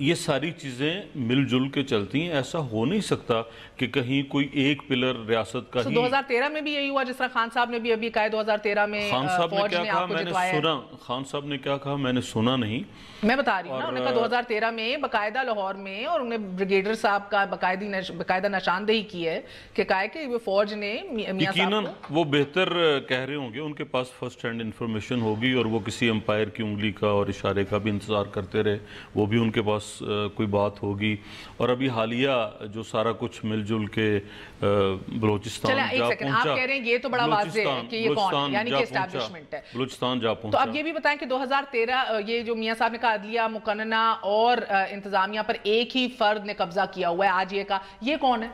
یہ ساری چیزیں مل جل کے چلتی ہیں. ایسا ہو نہیں سکتا کہ کہیں کوئی ایک پلر ریاست کا ہی. 2013 میں بھی یہی ہوا جس طرح خان صاحب نے بھی ابھی کہا 2013 میں خان صاحب نے فوج کیا نے کہا آپ کو میں نے جتوایا. سنا, خان صاحب نے کیا کہا میں نے سنا نہیں. میں بتا رہی ہوں نا, انہوں نے کہا 2013 میں باقاعدہ لاہور میں, اور انہیں بریگیڈر صاحب کا باقاعدہ نشاندہی کی ہے کہ کہا ہے کہ وہ فوج نے میاں یقیناً صاحب کو, وہ بہتر کہہ رہے ہوں گے, ان کے پاس فرسٹ ہینڈ انفارمیشن ہوگی, اور وہ کسی امپائر کی انگلی کا اور اشارے کا بھی انتظار کرتے رہے, وہ بھی ان کے پاس کوئی بات ہوگی. اور ابھی حالیہ جو سارا کچھ مل جل کے بلوچستان چلیں ایک سیکنڈ, آپ کہہ رہے ہیں یہ تو بڑا واضح ہے کہ یہ کون ہے, یعنی کہ اسٹیبلشمنٹ ہے. بلوچستان جا تو پہنچا. اب یہ بھی بتائیں کہ 2013 یہ جو میاں صاحب نے کہا عدلیہ مقننہ اور انتظامیہ پر ایک ہی فرد نے قبضہ کیا ہوا ہے, آج یہ کہا, یہ کون ہے؟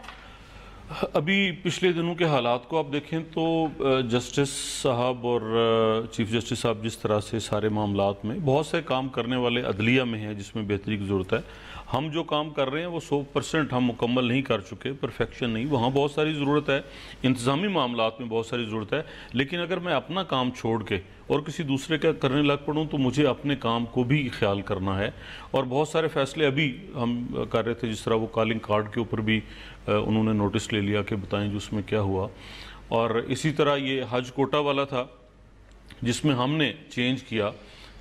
ابھی پچھلے دنوں کے حالات کو آپ دیکھیں تو جسٹس صاحب اور چیف جسٹس صاحب جس طرح سے سارے معاملات میں بہت سے کام کرنے والے عدلیہ میں ہیں جس میں بہتری کی ضرورت ہے. ہم جو کام کر رہے ہیں وہ 100% ہم مکمل نہیں کر چکے, پرفیکشن نہیں, وہاں بہت ساری ضرورت ہے, انتظامی معاملات میں بہت ساری ضرورت ہے. لیکن اگر میں اپنا کام چھوڑ کے اور کسی دوسرے کا کرنے لگ پڑوں تو مجھے اپنے کام کو بھی خیال کرنا ہے. اور بہت سارے فیصلے ابھی ہم کر رہے تھے, جس طرح وہ کالنگ کارڈ کے اوپر بھی انہوں نے نوٹس لے لیا کہ بتائیں جو اس میں کیا ہوا. اور اسی طرح یہ حج کوٹا والا تھا جس میں ہم نے چینج کیا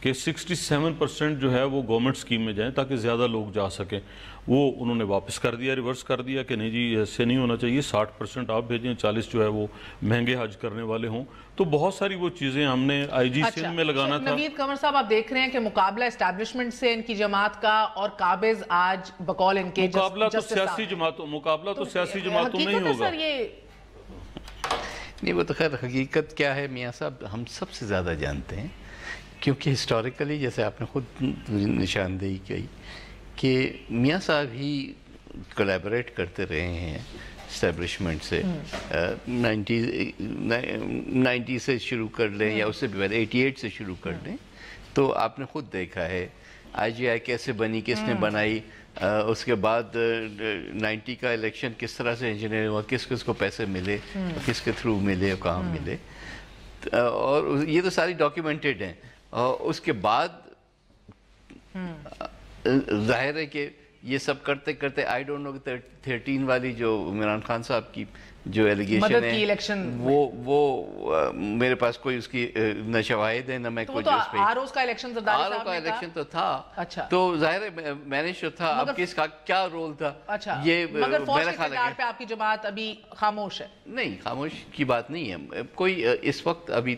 کہ 67% جو ہے وہ گورنمنٹ سکیم میں جائیں تاکہ زیادہ لوگ جا سکیں. وہ انہوں نے واپس کر دیا, ریورس کر دیا کہ نہیں جی ایسے نہیں ہونا چاہیے, 60% آپ بھیجیں, 40 جو ہے وہ مہنگے حج کرنے والے ہوں. تو بہت ساری وہ چیزیں ہم نے آئی جی سندھ میں لگانا تھا. نوید قمر صاحب آپ دیکھ رہے ہیں کہ مقابلہ اسٹیبلشمنٹ سے ان کی جماعت کا اور قابض آج بقول ان کے مقابلہ تو سیاسی جماعتوں میں ہی ہوگا. نہیں وہ تو خیر حقیقت کیا ہے میاں صاحب ہم سب سے زیادہ جانتے ہیں, کیونکہ ہسٹوریکلی جیسے آپ نے خود نشاندہی کی کہ میاں صاحب ہی کولیبریٹ کرتے رہے ہیں اسٹیبلشمنٹ سے. 90 سے شروع کر لیں یا اس سے بھی پہلے 88 سے شروع کر لیں, تو آپ نے خود دیکھا ہے آئی جی آئی کیسے بنی, کس نے بنائی, اس کے بعد 90 کا الیکشن کس طرح سے انجینئر ہوا, کس کس کو پیسے ملے, کس کے تھرو ملے, کہاں ملے, اور یہ تو ساری ڈاکیومنٹڈ ہیں. اور اس کے بعد ظاہر ہے کہ یہ سب کرتے کرتے آئی ڈونٹ نو 13 والی جو عمران خان صاحب کی جو ایلیگیشن ہے وہ میرے پاس کوئی اس کی نہ شواہد ہے نہ میں کوئی جس پہ. آر اوز کا الیکشن زرداری صاحب نے کہا, آر او کا الیکشن تو تھا, اچھا تو ظاہر ہے مینج تو تھا, اب کس کا کیا رول تھا. اچھا یہ مگر فوج میرا کے خیال کردار ہے پہ آپ کی جماعت ابھی خاموش ہے. نہیں خاموش کی بات نہیں ہے, کوئی اس وقت ابھی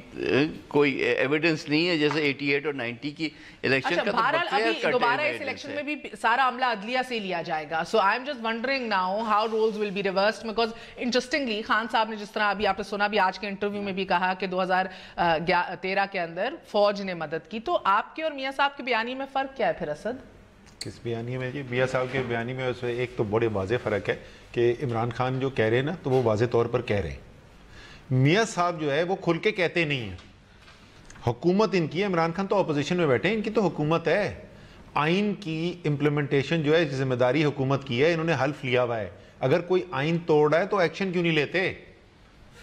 کوئی ایویڈنس نہیں ہے جیسے 88 اور 90 کی الیکشن کا. تو بہرحال ابھی دوبارہ اس الیکشن میں بھی سارا عملہ عدلیہ سے لیا جائے گا. So I am just wondering now how rules will be reversed, because interestingly Khan sahab نے جس طرح ابھی آپ نے سنا بھی آج کے انٹرویو میں بھی کہا کہ 2013 کے اندر فوج نے مدد کی. تو آپ کے اور میاں صاحب کے بیانی میں فرق کیا ہے پھر اسد؟ کس بیانی میں؟ جی میاں صاحب کے بیانی میں اس میں ایک تو بڑے واضح فرق ہے کہ عمران خان جو کہہ رہے ہیں نا تو وہ واضح طور پر کہہ رہے ہیں. میاں صاحب جو ہے وہ کھل کے کہتے نہیں ہیں. حکومت ان کی ہے, عمران خان تو اپوزیشن میں بیٹھے ہیں, ان کی تو حکومت ہے. آئین کی امپلیمنٹیشن جو ہے ذمہ داری حکومت کی ہے, انہوں نے حلف لیا ہوا ہے. اگر کوئی آئین توڑ رہا ہے تو ایکشن کیوں نہیں لیتے؟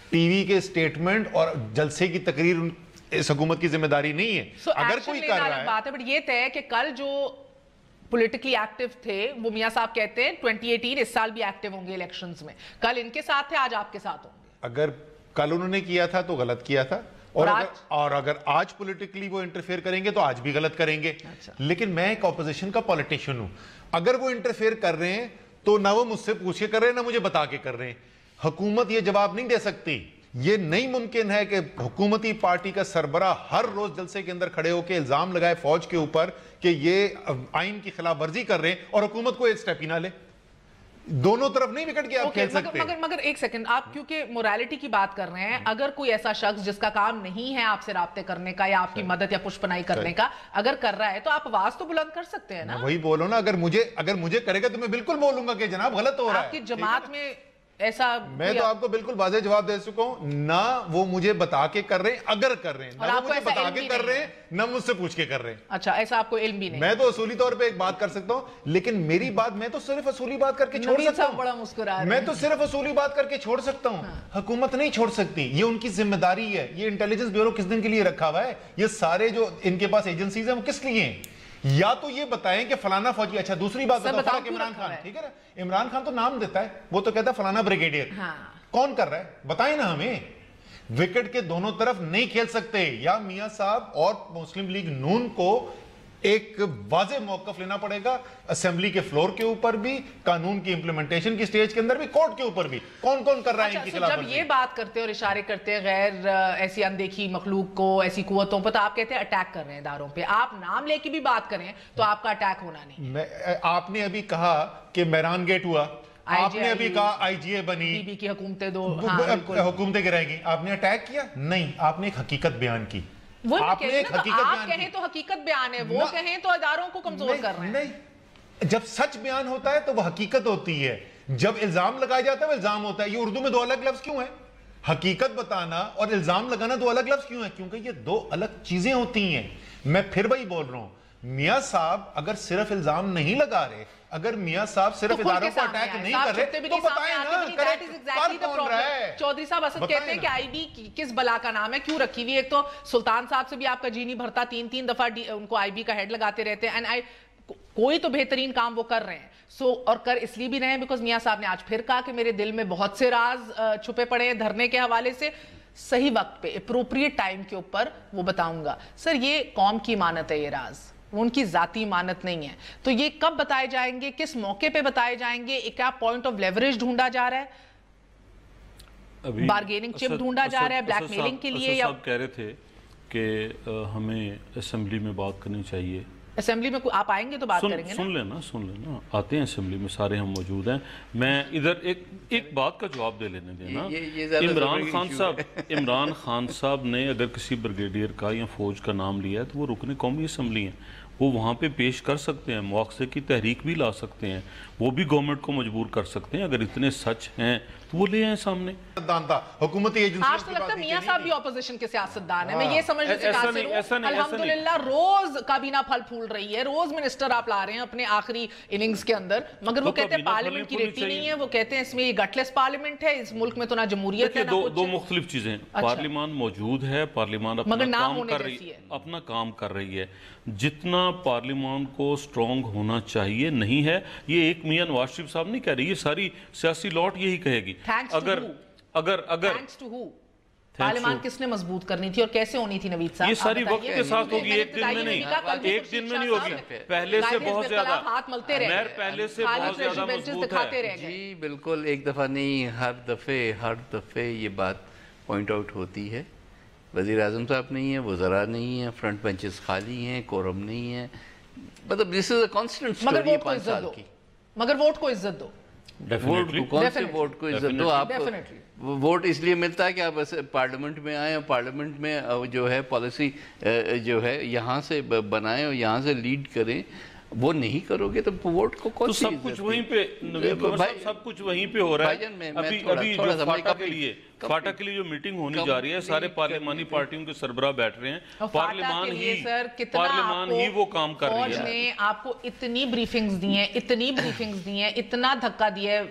ٹی وی کے سٹیٹمنٹ اور جلسے کی تقریر اس حکومت کی ذمہ داری نہیں ہے. اگر کوئی کر رہا ہے بات ہے, بٹ یہ طے ہے کہ کل جو پولیٹیکلی ایکٹیو تھے وہ میاں صاحب کہتے ہیں 2018 اس سال بھی ایکٹیو ہوں گے الیکشنز میں. کل ان کے ساتھ تھے, آج آپ کے ساتھ ہوں گے. اگر کل انہوں نے کیا تھا تو غلط کیا تھا, اور اگر آج پولیٹیکلی وہ انٹرفیئر کریں گے تو آج بھی غلط کریں گے. لیکن میں ایک اپوزیشن کا پولیٹیشین ہوں. اگر وہ انٹرفیئر کر رہے ہیں تو نہ وہ مجھ سے پوچھ کے کر رہے ہیں نہ مجھے بتا کے کر رہے ہیں. حکومت یہ جواب نہیں دے سکتی. یہ نہیں ممکن ہے کہ حکومتی پارٹی کا سربراہ ہر روز جلسے کے اندر کھڑے ہو کے الزام لگائے فوج کے اوپر کہ یہ آئین کی خلاف ورزی کر رہے ہیں اور حکومت کو ایک سٹیپ ہی نہ لے. دونوں طرف نہیں وکٹ کے آپ کھیل سکتے. مگر ایک سیکنڈ, آپ کیونکہ موریلٹی کی بات کر رہے ہیں, اگر کوئی ایسا شخص جس کا کام نہیں ہے آپ سے رابطے کرنے کا یا آپ کی مدد یا پشت پناہی کرنے کا, اگر کر رہا ہے تو آپ آواز تو بلند کر سکتے ہیں نا. وہی بولو نا, اگر مجھے کرے گا تو میں بالکل بولوں گا کہ جناب غلط ہو رہا ہے. آپ کی جماعت میں ایسا میں تو آپ کو بالکل واضح جواب دے چکا ہوں, نہ وہ مجھے بتا کے کر رہے ہیں اگر کر رہے ہیں, نہ وہ مجھے بتا کے کر رہے ہیں, نہ مجھ سے پوچھ کے کر رہے ہیں. اچھا ایسا آپ کو علم بھی نہیں؟ میں تو اصولی طور پہ ایک بات کر سکتا ہوں, لیکن میری بات میں تو صرف اصولی بات کر کے چھوڑ سکتا ہوں. بڑا مسکرا رہے ہیں. میں تو صرف اصولی بات کر کے چھوڑ سکتا ہوں. حکومت نہیں چھوڑ سکتی, یہ ان کی ذمہ داری ہے. یہ انٹیلیجنس بیورو کس دن کے لیے رکھا ہوا ہے؟ یہ سارے جو ان کے پاس ایجنسیز ہیں وہ کس لیے ہیں؟ یا تو یہ بتائیں کہ فلانا فوجی. اچھا دوسری بات بتاؤ کہ عمران خان, ٹھیک ہے نا, عمران خان تو نام دیتا ہے, وہ تو کہتا ہے فلانا بریگیڈیئر. کون کر رہا ہے بتائیں نا ہمیں. وکٹ کے دونوں طرف نہیں کھیل سکتے. یا میاں صاحب اور مسلم لیگ نون کو ایک واضح موقف لینا پڑے گا, اسمبلی کے فلور کے اوپر بھی, قانون کی امپلیمنٹیشن کی سٹیج کے اندر بھی, کورٹ کے اوپر بھی. کون کون کر رہا ہے ان کی خلاف ورزی؟ جب یہ بات کرتے اور اشارے کرتے ہیں غیر ایسی اندیکھی مخلوق کو, ایسی قوتوں پر, تو آپ کہتے ہیں اٹیک کر رہے ہیں اداروں پہ. آپ نام لے کے بھی بات کریں تو آپ کا اٹیک ہونا نہیں. آپ نے ابھی کہا کہ میران گیٹ ہوا, آپ نے ابھی کہا آئی جی اے بنی, بی بی کی حکومتیں دو, حکومتیں گرائے گی. آپ نے اٹیک کیا نہیں, آپ نے ایک حقیقت بیان کی. وہ آپ کہیں تو حقیقت بیان ہے, وہ کہیں تو اداروں کو کمزور کر رہے ہیں. نہیں, جب سچ بیان ہوتا ہے تو وہ حقیقت ہوتی ہے, جب الزام لگایا جاتا ہے وہ الزام ہوتا ہے. یہ اردو میں دو الگ لفظ کیوں ہیں؟ حقیقت بتانا اور الزام لگانا دو الگ لفظ کیوں ہیں؟ کیونکہ یہ دو الگ چیزیں ہوتی ہیں. میں پھر وہی بول رہا ہوں, میاں صاحب اگر صرف الزام نہیں لگا رہے, اگر میاں صاحب صرف اداروں کو اٹیک نہیں کر رہے تو بتائیں نا کون رہا ہے. چودھری صاحب اسد کہتے ہیں کہ آئی بی کس بلا کا نام ہے, کیوں رکھی ہوئی. ایک تو سلطان صاحب سے بھی آپ کا جی نہیں بھرتا, 3 دفعہ ان کو آئی بی کا ہیڈ لگاتے رہتے ہیں. کوئی تو بہترین کام وہ کر رہے ہیں. اور کر اس لیے بھی رہے ہیں بیکاز میاں صاحب نے آج پھر کہا کہ میرے دل میں بہت سے راز چھپے پڑے ہیں دھرنے کے حوالے سے, صحیح وقت پہ اپروپریٹ ٹائم کے اوپر وہ بتاؤں گا. سر یہ قوم کی امانت ہے, یہ راز وہ ان کی ذاتی امانت نہیں ہے. تو یہ کب بتائے جائیں گے, کس موقع پہ بتائے جائیں گے؟ کیا پوائنٹ آف لیوریج ڈھونڈا جا رہا ہے, بارگیننگ چپ ڈھونڈا جا رہا ہے بلیک میلنگ کے لیے؟ یا صاحب کہہ رہے تھے کہ ہمیں اسمبلی میں بات کرنی چاہیے. اسمبلی میں آپ آئیں گے تو بات کریں گے نا. سن لینا, آتے ہیں اسمبلی میں, سارے ہم موجود ہیں. میں ادھر ایک بات کا جواب دے لینے دینا. عمران خان صاحب نے اگر کسی بریگیڈیئر کا یا فوج کا نام لیا ہے تو وہ رکن قومی اسمبلی ہیں, وہ وہاں پہ پیش کر سکتے ہیں, مواخذے کی تحریک بھی لا سکتے ہیں, وہ بھی گورنمنٹ کو مجبور کر سکتے ہیں. اگر اتنے سچ ہیں تو وہ لے آئیں سامنے. حکومتی ایجنسی آج تو لگتا ہے میاں صاحب بھی اپوزیشن کے سیاستدان ہیں. میں یہ سمجھنے سے قاصر ہوں, الحمدللہ روز کابینہ پھل پھول رہی ہے, روز منسٹر آپ لا رہے ہیں اپنے آخری اننگز کے اندر, مگر وہ کہتے ہیں پارلیمنٹ کی ریٹی نہیں ہے. وہ کہتے ہیں اس میں یہ گٹلیس پارلیمنٹ ہے, اس ملک میں تو نہ جمہوریت ہے نہ کچھ. دو مختلف چیزیں ہیں. پارلیمان موجود ہے, پارلیمان اپنا کام کر رہی ہے. جتنا پارلیمان کو سٹرونگ ہونا چاہیے نہیں ہے. یہ ایک میاں نواز شریف صاحب نہیں کہہ رہی, یہ ساری سیاسی لوٹ یہی کہے گی. اگر پارلیمان کس نے مضبوط کرنی تھی اور کیسے ہونی تھی نوید صاحب؟ یہ ساری وقت کے ساتھ ہوگی, ایک دن میں نہیں ہوگی, پہلے سے بہت زیادہ, پہلے سے بہت زیادہ مضبوط ہے. جی بالکل, ایک دفعہ نہیں, ہر دفعے یہ بات پوائنٹ آؤٹ ہوتی ہے. وزیر اعظم صاحب نہیں ہیں, وزراء نہیں ہیں, فرنٹ بینچز خالی ہیں, کورم نہیں ہے. مطلب this is a constant story ہے 5 سال کی. مگر ووٹ کو عزت دو. کون سے ووٹ کو عزت دو؟ آپ ووٹ اس لیے ملتا ہے کہ آپ پارلیمنٹ میں آئیں, اور پارلیمنٹ میں جو ہے پالیسی جو ہے یہاں سے بنائیں اور یہاں سے لیڈ کریں. وہ نہیں کرو گے تو ووٹ کو کون سی سب کچھ وہیں پہ, سب کچھ وہیں پہ ہو رہا ہے. ابھی جو فاٹا کے لیے جو میٹنگ ہونی جا رہی ہے, سارے پارلیمانی پارٹیوں کے سربراہ بیٹھ رہے ہیں. پارلیمان ہی وہ کام کر رہی ہے. فوج نے آپ کو اتنی بریفنگز دی ہیں, اتنا دھکا دیا ہے,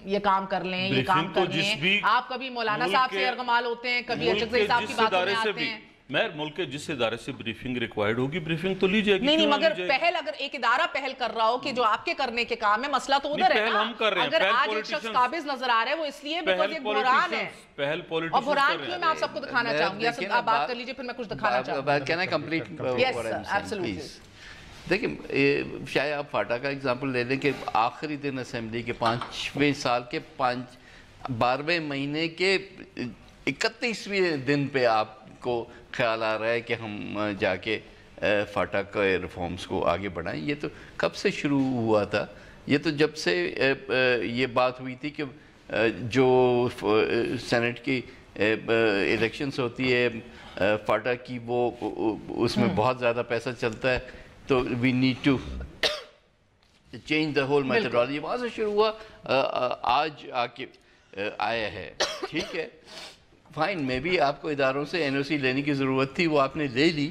یہ کام کر لیں, یہ کام کر لیں. آپ کبھی مولانا صاحب سے ارغمال ہوتے ہیں, کبھی اچھک صاحب کی باتوں میں آتے ہیں. میں ملک کے جس ادارے سے بریفنگ ریکوائرڈ ہوگی, بریفنگ تو لی جائے گی. نہیں, مگر پہل اگر ایک ادارہ پہل کر رہا ہو کہ جو آپ کے کرنے کے کام ہے, مسئلہ تو ادھر ہے نا. اگر آج ایک شخص قابض نظر آ رہا ہے, وہ اس لیے بیکاز ایک بحران ہے. اور بحران کیوں میں آپ سب کو دکھانا چاہوں گی. آپ بات کر لیجئے, پھر میں کچھ دکھانا چاہوں گی. بات کہنا کمپلیٹ. یس سر, ایبسولوٹلی. دیکھیں, شاید آپ فاٹا کا ایگزامپل لے لیں کہ آخری دن اسمبلی کے 5ویں سال کے 12ویں مہینے کے 31ویں دن پہ آپ کو خیال آ رہا ہے کہ ہم جا کے فاٹا کے ریفارمز کو آگے بڑھائیں. یہ تو کب سے شروع ہوا تھا؟ یہ تو جب سے یہ بات ہوئی تھی کہ جو سینٹ کی الیکشنز ہوتی ہے فاٹا کی, وہ اس میں بہت زیادہ پیسہ چلتا ہے, تو we need to change the whole methodology. وہاں سے شروع ہوا, آج آ کے آیا ہے. ٹھیک ہے, فائن, میں بھی آپ کو اداروں سے این او سی لینے کی ضرورت تھی, وہ آپ نے لے لی,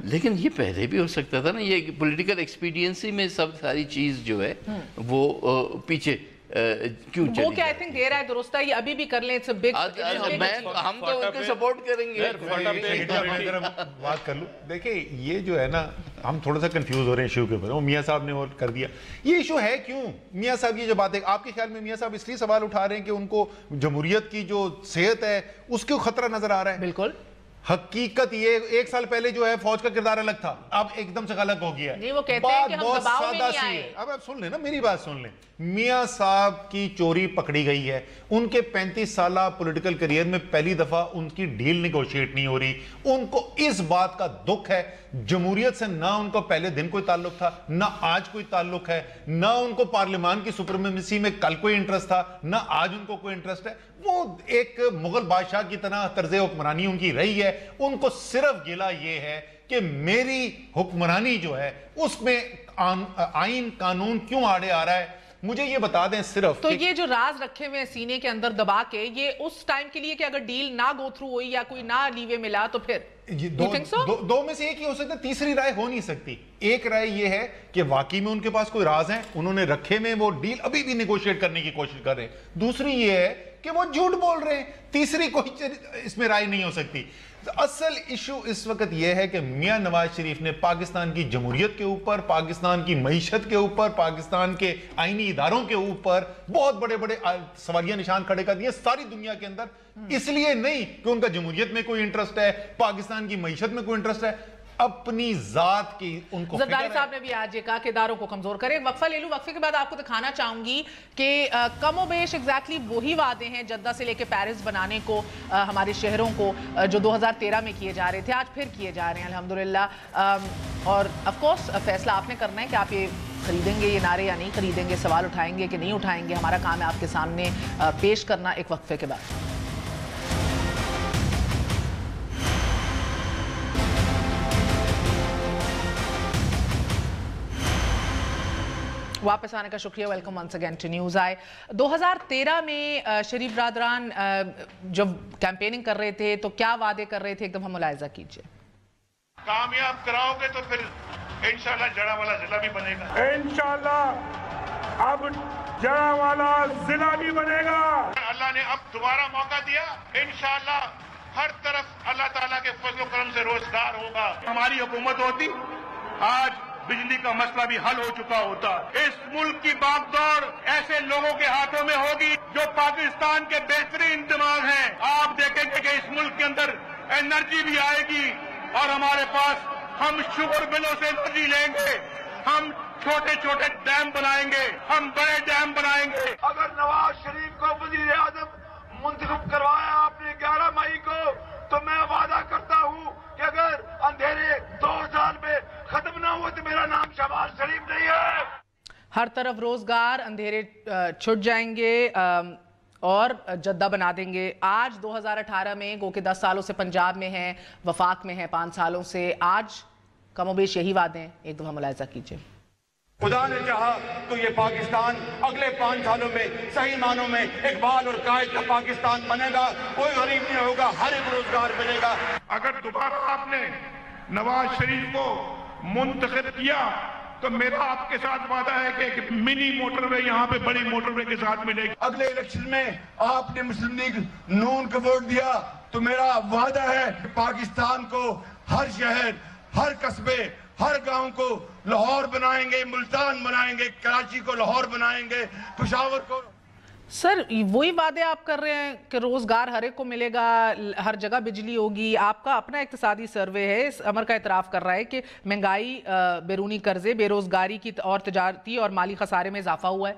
لیکن یہ پہلے بھی ہو سکتا تھا نا. یہ پولیٹیکل ایکسپیڈینسی میں سب ساری چیز جو ہے وہ پیچھے کیوں وہ کہ آئی تھنک دے رہا ہے درست ہے، یہ ابھی بھی کر لیں، اٹس اے بگ، ہم تو ان کو سپورٹ کریں گے. بات کر لوں. دیکھیں یہ جو ہے نا ہم تھوڑا سا کنفیوز ہو رہے ہیں ایشو کے اوپر. وہ میاں صاحب نے اور کر دیا یہ ایشو ہے کیوں میاں صاحب یہ جو بات ہے آپ کے خیال میں میاں صاحب اس لیے سوال اٹھا رہے ہیں کہ ان کو جمہوریت کی جو صحت ہے اس کو خطرہ نظر آ رہا ہے؟ بالکل. حقیقت یہ 1 سال پہلے جو ہے فوج کا کردار الگ تھا، اب ایک دم سے غلط ہو گیا ہے. نہیں وہ کہتے ہیں کہ ہم دباؤ میں نہیں آئے. اب آپ سن لیں نا میری بات سن لیں. میاں صاحب کی چوری پکڑی گئی ہے. ان کے 35 سالہ پولیٹیکل کریئر میں پہلی دفعہ ان کی ڈیل نیگوشیٹ نہیں ہو رہی. ان کو اس بات کا دکھ ہے. جمہوریت سے نہ ان کو پہلے دن کوئی تعلق تھا، نہ آج کوئی تعلق ہے، نہ ان کو پارلیمان کی سپریمیسی میں کل کوئی انٹرسٹ تھا، نہ آج ان کو کوئی انٹرسٹ ہے. وہ ایک مغل بادشاہ کی طرح طرز حکمرانی ان کی رہی ہے. ان کو صرف گلہ یہ ہے کہ میری حکمرانی جو ہے اس میں آئین قانون کیوں آڑے آ رہا ہے. مجھے یہ بتا دیں صرف تو یہ جو راز رکھے ہوئے سینے کے اندر دبا کے یہ اس ٹائم کے لیے کہ اگر ڈیل نہ گو تھرو ہوئی یا کوئی نہ لیوے ملا تو پھر دو میں سے ایک ہی ہو سکتا ہے، تیسری رائے ہو نہیں سکتی. ایک رائے یہ ہے کہ واقعی میں ان کے پاس کوئی راز ہیں، انہوں نے رکھے میں وہ ڈیل ابھی بھی نیگوشیٹ کرنے کی کوشش کر رہے ہیں. دوسری یہ ہے کہ وہ جھوٹ بول رہے ہیں. تیسری کوئی اس میں رائے نہیں ہو سکتی. اصل ایشو اس وقت یہ ہے کہ میاں نواز شریف نے پاکستان کی جمہوریت کے اوپر، پاکستان کی معیشت کے اوپر، پاکستان کے آئینی اداروں کے اوپر بہت بڑے بڑے سوالیہ نشان کھڑے کر دیے ساری دنیا کے اندر. اس لیے نہیں کہ ان کا جمہوریت میں کوئی انٹرسٹ ہے، پاکستان کی معیشت میں کوئی انٹرسٹ ہے، اپنی ذات کی ان کو زرداری صاحب نے بھی آج یہ کہا کہ اداروں کو کمزور کرے. وقفہ لے لوں، وقفے کے بعد آپ کو دکھانا چاہوں گی کہ کم و بیش ایگزیکٹلی وہی وعدے ہیں جدہ سے لے کے پیرس بنانے کو ہمارے شہروں کو جو 2013 میں کیے جا رہے تھے آج پھر کیے جا رہے ہیں الحمدللہ. اور آف کورس فیصلہ آپ نے کرنا ہے کہ آپ یہ خریدیں گے یہ نعرے یا نہیں خریدیں گے، سوال اٹھائیں گے کہ نہیں اٹھائیں گے. ہمارا کام ہے آپ کے سامنے پیش کرنا ایک وقفے کے بعد. واپس آنے کا شکریہ. Welcome once again to News I. 2013 میں شریف برادران جب کیمپیننگ کر رہے تھے تو کیا وعدے کر رہے تھے، ایک دم ہم ملاحظہ کیجئے. کامیاب کراؤ گے تو پھر انشاءاللہ جڑاوالا ضلع بھی بنے گا. انشاءاللہ اب جڑاوالا ضلع بھی بنے گا. اللہ نے اب دوبارہ موقع دیا. انشاءاللہ ہر طرف اللہ تعالیٰ کے فضل و کرم سے روزگار ہوگا. ہماری حکومت ہوتی آج بجلی کا مسئلہ بھی حل ہو چکا ہوتا. اس ملک کی باغ دوڑ ایسے لوگوں کے ہاتھوں میں ہوگی جو پاکستان کے بہترین دماغ ہیں. آپ دیکھیں گے کہ اس ملک کے اندر انرجی بھی آئے گی اور ہمارے پاس ہم شوگر بلوں سے انرجی لیں گے. ہم چھوٹے چھوٹے ڈیم بنائیں گے، ہم بڑے ڈیم بنائیں گے. اگر نواز شریف کو وزیر اعظم منتخب کروایا آپ نے 11 مئی کو تو میں وعدہ کرتا ہوں کہ اگر اندھیرے 2 سال میں ختم نہ ہو تو میرا نام شہباز شریف نہیں ہے. ہر طرف روزگار، اندھیرے چھٹ جائیں گے اور جدہ بنا دیں گے. آج 2018 میں گو کہ 10 سالوں سے پنجاب میں ہیں، وفاق میں ہیں 5 سالوں سے. آج کم و بیش یہی وعدے ہیں. ایک دفعہ ملاحظہ کیجئے. خدا نے چاہا تو یہ پاکستان اگلے 5 سالوں میں صحیح معنوں میں اقبال اور قائد کا پاکستان بنے گا. کوئی غریب نہیں ہوگا، ہر ایک روزگار ملے گا. اگر دوبارہ آپ نے نواز شریف کو منتخب کیا تو میرا آپ کے ساتھ وعدہ ہے کہ ایک منی موٹر وے یہاں پہ بڑی موٹر وے کے ساتھ ملے گی. اگلے الیکشن میں آپ نے مسلم لیگ نون کو ووٹ دیا تو میرا وعدہ ہے کہ پاکستان کو ہر شہر، ہر قصبے، ہر گاؤں کو لاہور بنائیں گے، ملتان بنائیں گے، کراچی کو لاہور بنائیں گے، پشاور کو. سر وہی وعدے آپ کر رہے ہیں کہ روزگار ہر ایک کو ملے گا، ہر جگہ بجلی ہوگی. آپ کا اپنا اقتصادی سروے ہے اس امر کا اعتراف کر رہا ہے کہ مہنگائی، بیرونی قرضے، بے روزگاری کی اور تجارتی اور مالی خسارے میں اضافہ ہوا ہے.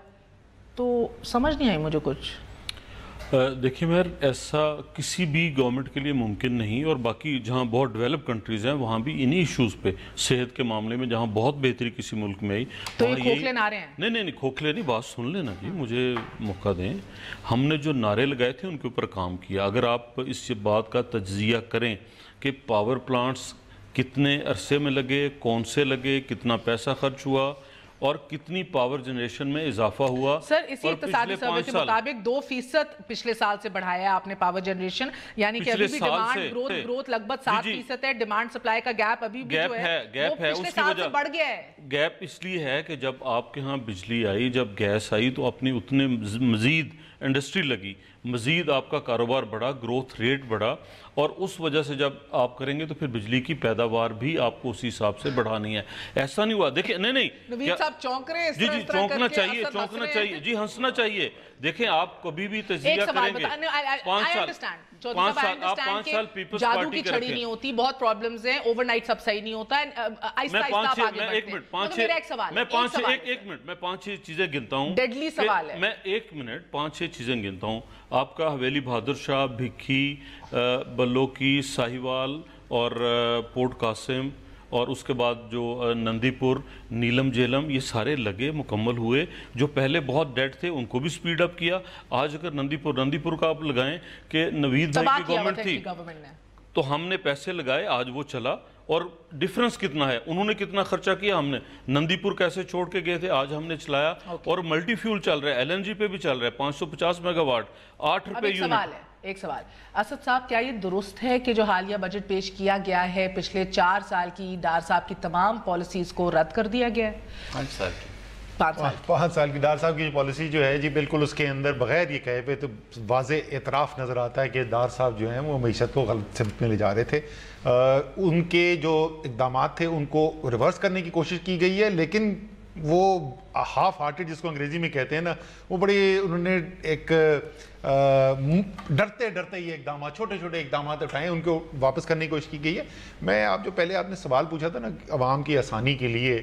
تو سمجھ نہیں آئی مجھے کچھ. دیکھیں مہر، ایسا کسی بھی گورنمنٹ کے لیے ممکن نہیں. اور باقی جہاں بہت ڈیولپ کنٹریز ہیں وہاں بھی انہی ایشوز پہ صحت کے معاملے میں جہاں بہت بہتری کسی ملک میں آئی تو یہ کھوکھلے نعرے ہیں. نہیں کھوکھلے نہیں. بات سن لینا جی، مجھے موقع دیں. ہم نے جو نعرے لگائے تھے ان کے اوپر کام کیا. اگر آپ اس بات کا تجزیہ کریں کہ پاور پلانٹس کتنے عرصے میں لگے، کون سے لگے، کتنا پیسہ خرچ ہوا اور کتنی پاور جنریشن میں اضافہ ہوا. سر اسی اقتصادی سروے کے مطابق 2% پچھلے سال سے بڑھایا ہے آپ نے پاور جنریشن, یعنی کہ ابھی بھی ڈیمانڈ گروتھ لگ بھگ 7% ہے, ڈیمانڈ سپلائی کا گیپ ابھی بھی جو ہے وہ پچھلے سال سے بڑھ گیا ہے. گیپ اس لیے ہے کہ جب آپ کے ہاں بجلی آئی, جب گیس آئی, تو اپنی اتنے مزید انڈسٹری لگی, مزید آپ کا کاروبار بڑھا, گروتھ ریٹ بڑھا, اور اس وجہ سے جب آپ کریں گے تو پھر بجلی کی پیداوار بھی آپ کو اسی حساب سے بڑھانی ہے. ایسا نہیں ہوا, دیکھیں نہیں نوید صاحب چونک رہے ہیں اس جی طرح جی چونکنا چاہیے, جی ہنسنا چاہیے. دیکھیں آپ کبھی بھی تجزیہ کریں گے 5 سال پیپلز جادو پارٹی کی چھڑی نہیں ہوتی, بہت پرابلمز ہیں, اوور نائٹ سب صحیح نہیں ہوتا ہے, آہستہ آہستہ آپ آگے بڑھتے ہیں. مگر میرا ایک سوال ہے, میں 5-6 چیزیں گنتا ہوں, ڈیڈلی سوال ہے, میں 1 منٹ 5-6 چیزیں گنتا ہوں. آپ کا حویلی بہادر شاہ, بھکھی, بلوکی, ساہیوال اور پورٹ قاسم, اور اس کے بعد جو نندی پور, نیلم جیلم, یہ سارے لگے, مکمل ہوئے. جو پہلے بہت ڈیڈ تھے ان کو بھی سپیڈ اپ کیا. آج اگر نندی پور کا آپ لگائیں کہ نوید بھائی کی گورنمنٹ تھی تو ہم نے پیسے لگائے, آج وہ چلا, اور ڈیفرنس کتنا ہے, انہوں نے کتنا خرچہ کیا, ہم نے نندی پور کیسے چھوڑ کے گئے تھے, آج ہم نے چلایا, اور ملٹی فیول چل رہا ہے, LNG پہ بھی چل رہا ہے, 550 میگا واٹ, 8 روپے یونٹ. ایک سوال اسد صاحب, کیا یہ درست ہے کہ جو حالیہ بجٹ پیش کیا گیا ہے پچھلے 4 سال کی ڈار صاحب کی تمام پالیسیز کو رد کر دیا گیا ہے؟ 5 سال کی ڈار صاحب کی پالیسی جو ہے جی بالکل اس کے اندر بغیر یہ کہے پہ تو واضح اعتراف نظر آتا ہے کہ ڈار صاحب جو ہیں وہ معیشت کو غلط سمت میں لے جا رہے تھے. ان کے جو اقدامات تھے ان کو ریورس کرنے کی کوشش کی گئی ہے, لیکن وہ ہاف ہارٹڈ جس کو انگریزی میں کہتے ہیں نا, وہ بڑی انہوں نے ایک ڈرتے یہ اقدامات, چھوٹے اقدامات اٹھائے, ان کو واپس کرنے کی کوشش کی گئی ہے. میں جو پہلے آپ نے سوال پوچھا تھا نا عوام کی آسانی کے لیے,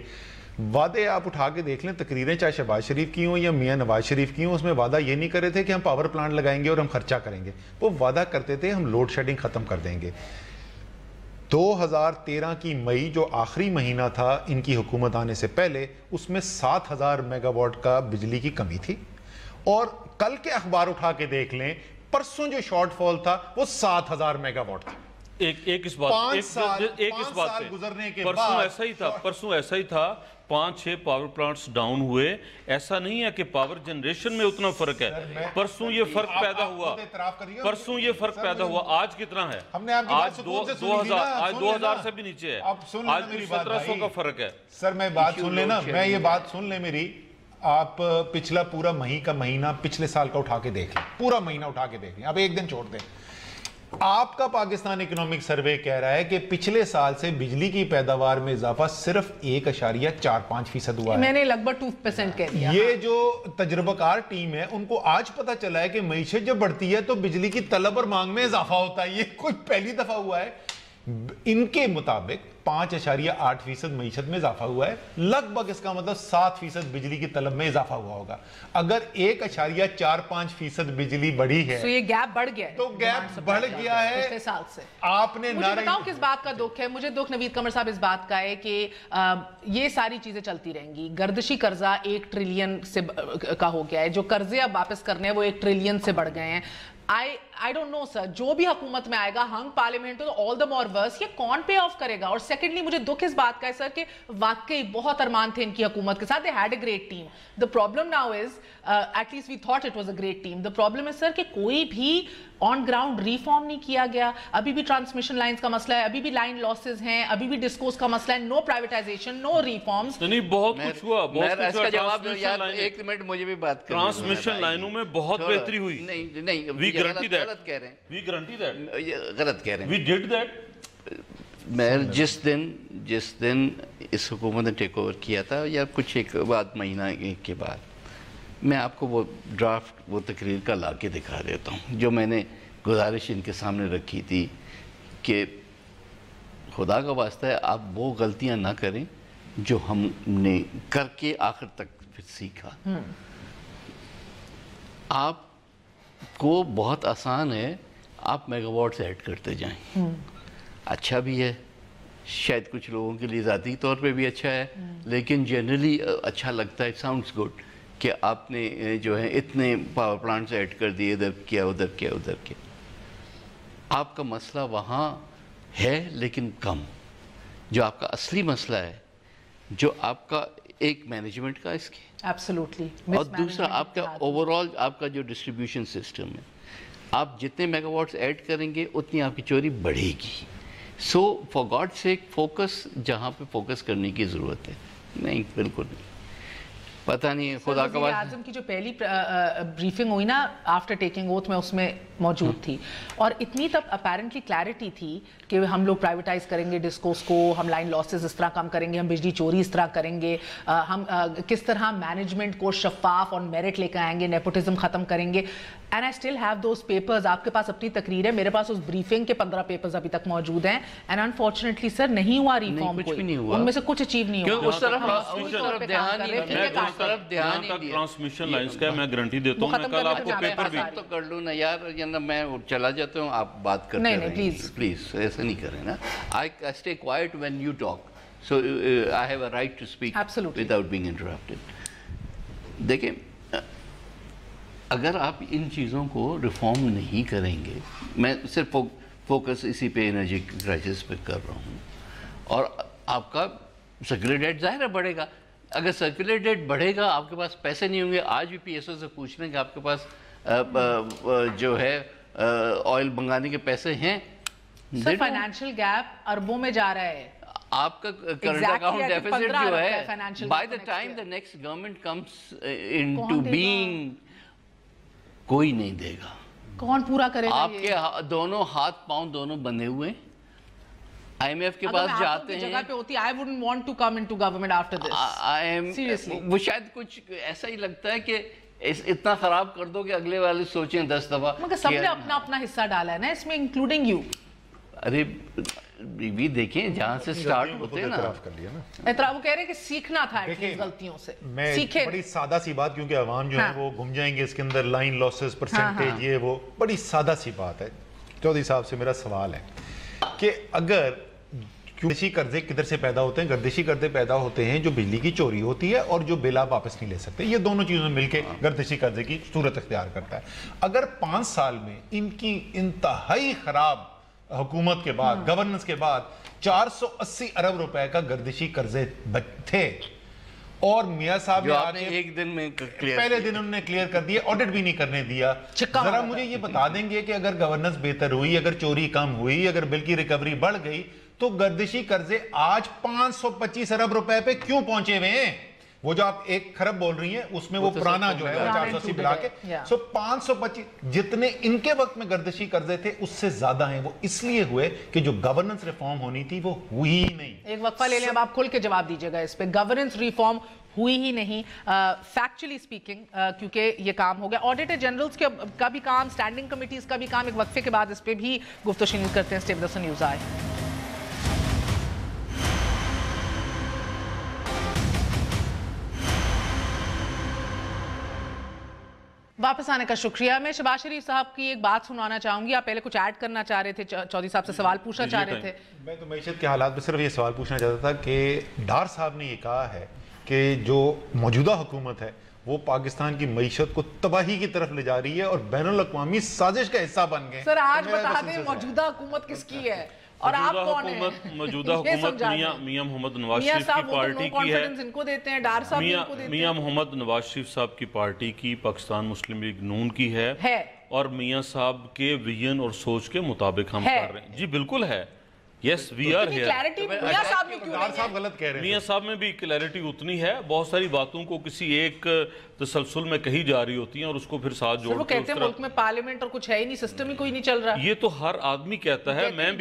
وعدے آپ اٹھا کے دیکھ لیں, تقریریں چاہے شہباز شریف کی ہوں یا میاں نواز شریف کی ہوں, اس میں وعدہ یہ نہیں کر رہے تھے کہ ہم پاور پلانٹ لگائیں گے اور ہم خرچہ کریں گے. وہ وعدہ کرتے تھے ہم لوڈ شیڈنگ ختم کر دیں گے. 2013 کی مئی جو آخری مہینہ تھا ان کی حکومت آنے سے پہلے, اس میں 7000 میگا واٹ کا بجلی کی کمی تھی, اور کل کے اخبار اٹھا کے دیکھ لیں, پرسوں جو شارٹ فال تھا وہ 7000 میگا واٹ تھا. ایک اس بات گزرنے کے پرسوں ایسا ہی تھا, 5-6 پاور پلانٹس ڈاؤن ہوئے. ایسا نہیں ہے کہ پاور جنریشن میں اتنا فرق ہے, پرسوں یہ فرق پیدا ہوا, آج کتنا ہے, آج 2000 سے بھی نیچے ہے, آج 1700 کا فرق ہے. سر میں بات سن لینا, میں یہ بات سن لیں میری, آپ پچھلا پورا مہینہ پچھلے سال کا اٹھا کے دیکھ لیں, پورا مہینہ اٹھا کے دیکھ لیں, آپ ایک دن چھوڑ دیں. آپ کا پاکستان اکنامک سروے کہہ رہا ہے کہ پچھلے سال سے بجلی کی پیداوار میں اضافہ صرف 1.45% ہوا ہے. میں نے لگ بھگ 2% کہہ دیا. یہ جو تجربہ کار ٹیم ہے ان کو آج پتا چلا ہے کہ معیشت جب بڑھتی ہے تو بجلی کی طلب اور مانگ میں اضافہ ہوتا ہے. یہ کوئی پہلی دفعہ ہوا ہے. ان کے مطابق 5.8% معیشت میں اضافہ ہوا ہے, لگ بھگ اس کا مطلب 7% بجلی کی طلب میں اضافہ ہوا ہوگا. اگر 1.45% بجلی بڑھی ہے تو یہ گیپ بڑھ گیا ہے, تو گیپ بڑھ گیا ہے پچھلے سال سے. آپ نے مجھے بتاؤں کس بات کا دکھ ہے, مجھے دکھ نوید قمر صاحب اس بات کا ہے کہ یہ ساری چیزیں چلتی رہیں گی. گردشی قرضہ 1 ٹریلین سے کا ہو گیا ہے, جو قرضے اب واپس کرنے ہیں وہ 1 ٹریلین سے بڑھ گئے ہیں. I don't know sir, جو بھی حکومت میں آئے گا, ہنگ پارلیمنٹ تو all the more worse, یہ کون پے آف کرے گا؟ اور سیکنڈلی مجھے دکھ اس بات کا ہے سر کہ واقعی بہت ارمان تھے ان کی حکومت کے ساتھ, they had a great team. The problem now is, at least we thought it was a great team. The problem is sir کہ کوئی بھی آن گراؤنڈ ریفارم نہیں کیا گیا. ابھی بھی ٹرانسمیشن لائنز کا مسئلہ ہے, ابھی بھی لائن لاسز ہیں, ابھی بھی ڈسکوز کا مسئلہ ہے, نو پرائیویٹائزیشن, نو ریفارمز. نہیں بہت کچھ ہوا, اس کا جواب ایک منٹ مجھے بھی بات کریں. ٹرانسمیشن لائنوں میں بہت بہتری ہوئی. نہیں we guarantee that. غلط کہہ رہے ہیں, we guarantee that. غلط کہہ رہے ہیں. we did that. میں جس دن اس حکومت نے ٹیک اوور کیا تھا یا کچھ ایک مہینہ کے بعد, میں آپ کو وہ ڈرافٹ وہ تقریر کا لا کے دکھا دیتا ہوں جو میں نے گزارش ان کے سامنے رکھی تھی کہ خدا کا واسطہ ہے آپ وہ غلطیاں نہ کریں جو ہم نے کر کے آخر تک پھر سیکھا. آپ کو بہت آسان ہے, آپ میگا واٹ سے ایڈ کرتے جائیں, اچھا بھی ہے, شاید کچھ لوگوں کے لیے ذاتی طور پہ بھی اچھا ہے, لیکن جنرلی اچھا لگتا ہے, ساؤنڈز گڈ کہ آپ نے جو ہے اتنے پاور پلانٹس ایڈ کر دیے, ادھر کیا ادھر کیا ادھر کیا. آپ کا مسئلہ وہاں ہے لیکن کم. جو آپ کا اصلی مسئلہ ہے, جو آپ کا ایک مینجمنٹ کا اس کی، ایبسولوٹلی، اور دوسرا آپ کا اوور آل آپ کا جو ڈسٹریبیوشن سسٹم ہے، آپ جتنے میگا واٹس ایڈ کریں گے اتنی آپ کی چوری بڑھے گی. سو فار گاڈ سیک فوکس جہاں پہ فوکس کرنے کی ضرورت ہے. نہیں بالکل نہیں، پتہ نہیں خدا کا وزیر اعظم کی جو پہلی بریفنگ ہوئی نا آفٹر ٹیکنگ اوتھ میں اس میں موجود تھی، اور اتنی تب اپیرنٹلی کلیئرٹی تھی کہ ہم لوگ پرائیویٹائز کریں گے ڈسکوز کو، ہم لائن لاسز اس طرح کم کریں گے، ہم بجلی چوری اس طرح کریں گے، ہم کس طرح مینجمنٹ کو شفاف اور میرٹ لے کے آئیں گے، نیپوٹزم ختم کریں گے. And I still have those papers. آپ کے پاس اپنی تقریر ہے، میرے پاس اس بریفنگ کے 15 پیپرز ابھی تک موجود ہیں. اینڈ انفارچونیٹلی سر نہیں ہوا ریفارم، کچھ بھی نہیں ہوا، ان میں سے کچھ اچیو نہیں ہوا. اس طرف دھیان نہیں دیا. ٹرانسمیشن لائنز کا میں گارنٹی دیتا ہوں، میں کل آپ کو پیپر بھی تو کر لوں نا یار، میں چلا جاتا ہوں، آپ بات کرتے رہیں. پلیز ایسا نہیں کریں نا. I stay quiet when you talk. So I have a right to speak without being interrupted. دیکھیں اگر آپ ان چیزوں کو ریفارم نہیں کریں گے، میں صرف فوکس اسی پہ انرجی کرائسس پہ کر رہا ہوں، اور آپ کا سرکولر ڈیٹ ظاہر ہے بڑھے گا. اگر سرکولر ڈیٹ بڑھے گا، آپ کے پاس پیسے نہیں ہوں گے. آج بھی پی ایس او سے پوچھ لیں کہ آپ کے پاس جو ہے آئل منگانے کے پیسے ہیں. سر فائنینشیل گیپ اربوں میں جا رہا ہے. آپ کا کرنٹ اکاؤنٹ ڈیفیسٹ جو ہے by the time the next government comes into being کوئی نہیں دے گا. کون پورا کرے گا؟ آپ کے دونوں ہاتھ پاؤں دونوں بندھے ہوئے. آئی ایم ایف کے پاس جاتے ہیں. I wouldn't want to come into government after this. Seriously. وہ شاید کچھ ایسا ہی لگتا ہے کہ اتنا خراب کر دو کہ اگلے والے سوچیں 10 دفعہ. مگر سب نے اپنا اپنا حصہ ڈالا ہے نا اس میں، انکلوڈنگ یو. ارے بھی دیکھیں جہاں سے سٹارٹ ہوتے ہیں نا. اعتراف وہ کہہ رہے ہیں کہ سیکھنا تھا غلطیوں سے. میں بڑی سادہ سی بات، کیونکہ عوام جو ہے وہ گھوم جائیں گے اس کے اندر، لائن لاسز پرسنٹیج، یہ وہ بڑی سادہ سی بات ہے. چودھری صاحب سے میرا سوال ہے کہ اگر گردشی قرضے کدھر سے پیدا ہوتے ہیں؟ گردشی قرضے پیدا ہوتے ہیں جو بجلی کی چوری ہوتی ہے اور جو بل آپ واپس نہیں لے سکتے. یہ دونوں چیزوں مل کے گردشی قرضے کی صورت اختیار کرتا ہے. اگر 5 سال میں ان کی انتہائی خراب حکومت کے بعد، گورننس کے بعد 480 ارب روپے کا گردشی قرضے تھے، اور میاں صاحب نے آگے ایک دن میں پہلے دن انہوں نے کلیئر کر دیا، آڈٹ بھی نہیں کرنے دیا. ذرا مجھے یہ بتا دیں گے کہ اگر گورننس بہتر ہوئی، اگر چوری کم ہوئی، اگر بل کی ریکوری بڑھ گئی، تو گردشی قرضے آج 525 ارب روپے پہ کیوں پہنچے ہوئے ہیں؟ وہ جو آپ 1 کھرب بول رہی ہیں اس میں وہ پرانا جو ہے 480 بلا کے، سو 525 جتنے ان کے وقت میں گردشی قرضے تھے اس سے زیادہ ہیں. وہ اس لیے ہوئے کہ جو گورننس ریفارم ہونی تھی وہ ہوئی ہی نہیں. ایک وقفہ لے لیں، اب آپ کھل کے جواب دیجئے گا اس پہ. گورننس ریفارم ہوئی ہی نہیں فیکچولی سپیکنگ، کیونکہ یہ کام ہو گیا. آڈیٹر جنرلز کا بھی کام، سٹینڈنگ کمیٹیز کا بھی کام. ایک وقفے کے بعد اس پہ بھی گفتگو شنید کرتے ہیں. اسٹے ود اس، نیوز آئے. واپس آنے کا شکریہ. میں شہباز شریف صاحب کی ایک بات سنانا چاہوں گی. آپ پہلے کچھ ایڈ کرنا چاہ رہے تھے، چودھری صاحب سے سوال پوچھنا چاہ رہے تھے. میں تو معیشت کے حالات میں صرف یہ سوال پوچھنا چاہتا تھا کہ ڈار صاحب نے یہ کہا ہے کہ جو موجودہ حکومت ہے وہ پاکستان کی معیشت کو تباہی کی طرف لے جا رہی ہے اور بین الاقوامی سازش کا حصہ بن گئے. سر آج بتا دیں موجودہ حکومت کس کی ہے اور آپ کون ہیں؟ موجودہ حکومت میاں محمد نواز شریف کی پارٹی کی ہے. میاں محمد نواز شریف صاحب کی پارٹی کی، پاکستان مسلم لیگ نون کی ہے، اور میاں صاحب کے ویژن اور سوچ کے مطابق ہم کر رہے ہیں. جی بالکل ہے. یس وی آر ہیئر. میاں صاحب میں بھی کلیئرٹی اتنی ہے. بہت ساری باتوں کو کسی ایک تسلسل میں کہی جا رہی ہوتی ہیں اور اس کو پھر ساتھ جوڑ کے وہ کہتے ہیں ملک میں پارلیمنٹ اور کچھ ہے ہی نہیں، سسٹم ہی کوئی نہیں چل رہا. یہ تو ہر آدمی کہتا ہے. میں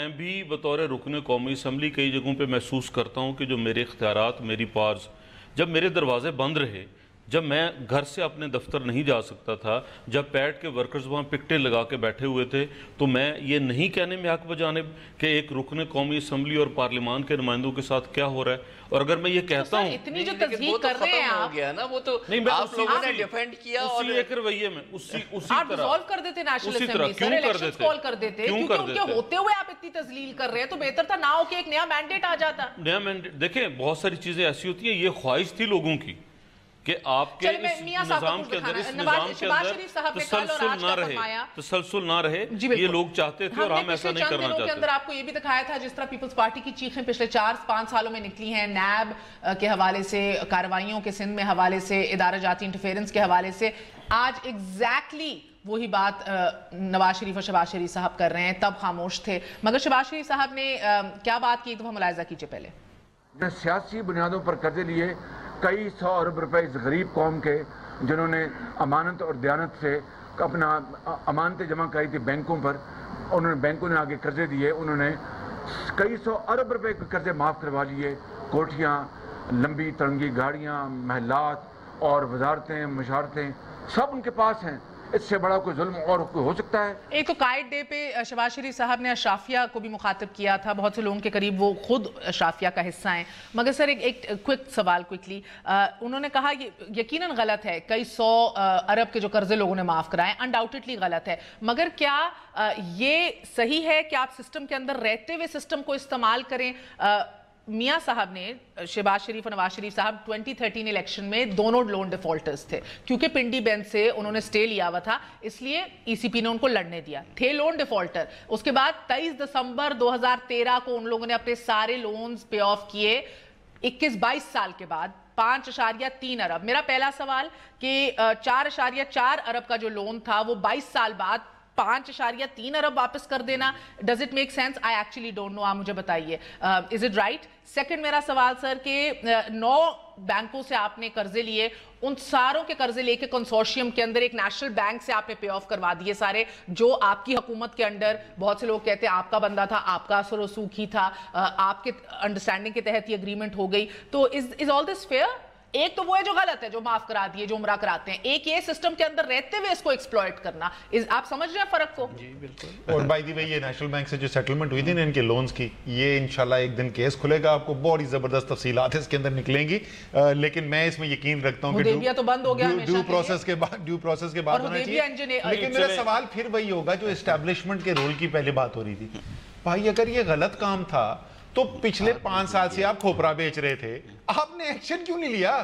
بھی بطور رکن قومی اسمبلی کئی جگہوں پہ محسوس کرتا ہوں کہ جو میرے اختیارات، میری پارز، جب میرے دروازے بند رہے، جب میں گھر سے اپنے دفتر نہیں جا سکتا تھا، جب پیٹ کے ورکرز وہاں پکٹیں لگا کے بیٹھے ہوئے تھے، تو میں یہ نہیں کہنے میں حق بجانب کہ ایک رکن قومی اسمبلی اور پارلیمان کے نمائندوں کے ساتھ کیا ہو رہا ہے. اور اگر میں یہ کہتا ہوں اتنی جو تذہیق کر رہے ہیں آپ، وہ تو آپ لوگوں نے ڈیفینڈ کیا اور اسی ایک رویے میں اسی آپ ڈیزالو کر دیتے نیشنل اسمبلی، سر الیکشنز کال کر دیتے، کیونکہ ان کے ہوتے ہوئے آپ اتنی تذلیل کر رہے ہیں تو بہتر تھا نہ ہو کہ ایک نیا مینڈیٹ آ جاتا. نیا مینڈیٹ دیکھیں، بہت ساری چیزیں ایسی ہوتی ہیں، یہ خواہش تھی لوگوں کی کہ آپ کے اس نظام کے اندر تسلسل نہ رہے، یہ لوگ چاہتے تھے اور ہم ایسا نہیں کرنا چاہتے۔ کے اندر آپ کو یہ بھی دکھایا تھا جس طرح پیپلز پارٹی کی چیخیں پچھلے 4-5 سالوں میں نکلی ہیں، نیب کے حوالے سے، کارروائیوں کے سندھ میں حوالے سے، ادارہ جاتی انٹرفیرنس کے حوالے سے، آج ایگزیکٹلی وہی بات نواز شریف اور شہباز شریف صاحب کر رہے ہیں، تب خاموش تھے۔ مگر شہباز شریف صاحب نے کیا بات کی، تو ہم ملاحظہ کیجئے پہلے۔ سیاسی بنیادوں پر قرضے لیے کئی 100 ارب روپے اس غریب قوم کے، جنہوں نے امانت اور دیانت سے اپنا امانتیں جمع کرائی تھی بینکوں پر، انہوں نے بینکوں نے آگے قرضے دیے، انہوں نے کئی 100 ارب روپے کے قرضے معاف کروا لیے، کوٹھیاں، لمبی ترنگی گاڑیاں، محلات اور وزارتیں، مشارتیں سب ان کے پاس ہیں۔ اس سے بڑا کوئی ظلم اور ہو سکتا ہے؟ ایک تو قائد ڈے پہ شہباز شریف صاحب نے اشرافیہ کو بھی مخاطب کیا تھا، بہت سے لوگوں کے قریب وہ خود اشرافیہ کا حصہ ہیں، مگر سر ایک کوئک سوال کوئکلی، انہوں نے کہا یہ یقیناً غلط ہے، کئی 100 ارب کے جو قرضے لوگوں نے معاف کرائے، انڈاؤٹڈلی غلط ہے، مگر کیا یہ صحیح ہے کہ آپ سسٹم کے اندر رہتے ہوئے سسٹم کو استعمال کریں؟ میاں صاحب نے، شہباز شریف اور نواز شریف صاحب 2013 الیکشن میں دونوں لون ڈیفالٹرز تھے، کیونکہ پنڈی بینچ سے انہوں نے سٹے لیا ہوا تھا، اس لیے ای سی پی نے ان کو لڑنے دیا، تھے لون ڈیفالٹر۔ اس کے بعد 23 دسمبر 2013 کو ان لوگوں نے اپنے سارے لونز پے آف کیے، 21-22 سال کے بعد 5.3 ارب۔ میرا پہلا سوال کہ 4.4 ارب کا جو لون تھا وہ 22 سال بعد 5.3 ارب واپس کر دینا، does it make sense? I actually don't know, آپ مجھے بتائیے، از اٹ رائٹ؟ سیکنڈ میرا سوال سر کہ 9 بینکوں سے آپ نے قرضے لیے، ان ساروں کے قرضے لے کے کنسورشیم کے اندر ایک نیشنل بینک سے آپ نے پے آف کروا دیے سارے، جو آپ کی حکومت کے انڈر، بہت سے لوگ کہتے ہیں آپ کا بندہ تھا، آپ کا اثر و رسوخ ہی تھا، آپ کے انڈرسٹینڈنگ کے تحت یہ اگریمنٹ ہو گئی، تو از آل دس فیئر؟ ایک تو وہ ہے جو غلط ہے، جو معاف کرا دیے، جو عمرہ کراتے ہیں، ایک یہ سسٹم کے اندر رہتے ہوئے اس کو ایکسپلوئٹ کرنا، آپ سمجھ رہے ہیں فرق کو؟ جی بالکل۔ اور بائی دی وے یہ نیشنل بینک سے جو سیٹلمنٹ ہوئی تھی نا ان کے لونز کی، یہ انشاءاللہ ایک دن کیس کھلے گا، آپ کو بہت ہی زبردست تفصیلات اس کے اندر نکلیں گی، لیکن میں اس میں یقین رکھتا ہوں کہ تو بند ہو گیا ڈیو پروسیس کے بعد ہونا چاہیے۔ لیکن میرا سوال پھر وہی ہوگا جو اسٹیبلشمنٹ کے رول کی پہلے بات ہو رہی تھی، بھائی اگر یہ غلط کام تھا تو پچھلے 5 سال سے آپ کھوپرا بیچ رہے تھے، آپ نے ایکشن کیوں نہیں لیا؟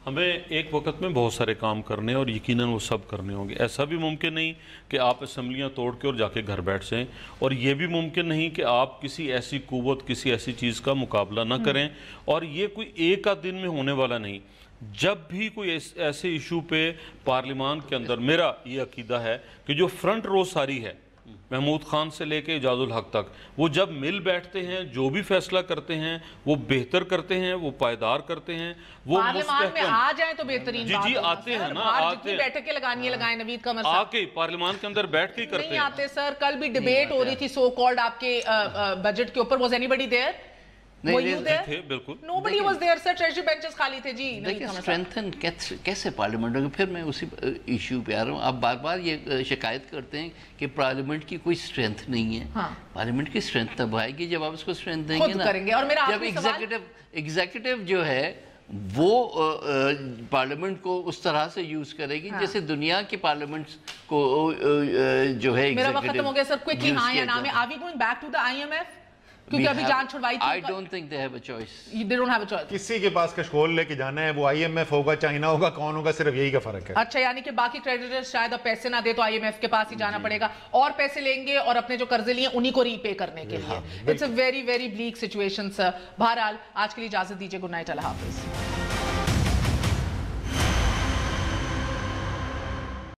ہمیں ایک وقت میں بہت سارے کام کرنے اور یقیناً وہ سب کرنے ہوں گے۔ ایسا بھی ممکن نہیں کہ آپ اسمبلیاں توڑ کے اور جا کے گھر بیٹھ جائیں، اور یہ بھی ممکن نہیں کہ آپ کسی ایسی قوت، کسی ایسی چیز کا مقابلہ نہ کریں، اور یہ کوئی ایک آدھ دن میں ہونے والا نہیں۔ جب بھی کوئی ایسے ایشو پہ پارلیمان کے اندر، میرا یہ عقیدہ ہے کہ جو فرنٹ رو ساری ہے، محمود خان سے لے کے اعجاز الحق تک، وہ جب مل بیٹھتے ہیں، جو بھی فیصلہ کرتے ہیں وہ بہتر کرتے ہیں، وہ پائیدار کرتے ہیں، وہ پارلیمان میں آ جائیں تو بہترین بات جی آتے ہیں نا، آتے ہیں، بیٹھے کے لگانی لگائیں نوید کا مسئلہ آ کے پارلیمان کے اندر بیٹھ کے کرتے ہیں، نہیں آتے سر۔ کل بھی ڈیبیٹ ہو رہی تھی سو کالڈ آپ کے بجٹ کے اوپر، واز اینی بڈی دیئر؟ بالکل nobody was there sir، treasury benches خالی تھے جی۔ دیکھیں اسٹرینتھن کیسے پارلیمنٹ ہوگا، پھر میں اسی ایشو پہ آ رہا ہوں، آپ بار بار یہ شکایت کرتے ہیں کہ پارلیمنٹ کی کوئی اسٹرینتھ نہیں ہے، پارلیمنٹ کی اسٹرینتھ تب آئے گی جب آپ اس کو اسٹرینتھ دیں گے نا، جب ایگزیکٹو جو ہے وہ پارلیمنٹ کو اس طرح سے یوز کرے گی جیسے دنیا کی پارلیمنٹس کو جو ہے۔ میرا وقت ختم ہو گیا سر، کوئکلی ہاں یا نا میں، are we going back to the IMF؟ کیونکہ ابھی جان چھڑوائی تھی۔ I don't think they have a choice. They don't have a choice. کسی کے پاس کشکول لے کے جانا ہے، وہ IMF ہوگا، چائنا ہوگا، کون ہوگا، صرف یہی کا فرق ہے۔ اچھا، یعنی کہ باقی کریڈیٹرز شاید اب پیسے نہ دے تو IMF کے پاس ہی جانا پڑے گا، اور پیسے لیں گے اور اپنے جو قرضے لیے انہی کو ری پے کرنے کے لیے۔ It's a very very bleak situation sir۔ بہرحال آج کے لیے اجازت دیجیے، گڈ نائٹ، اللہ حافظ۔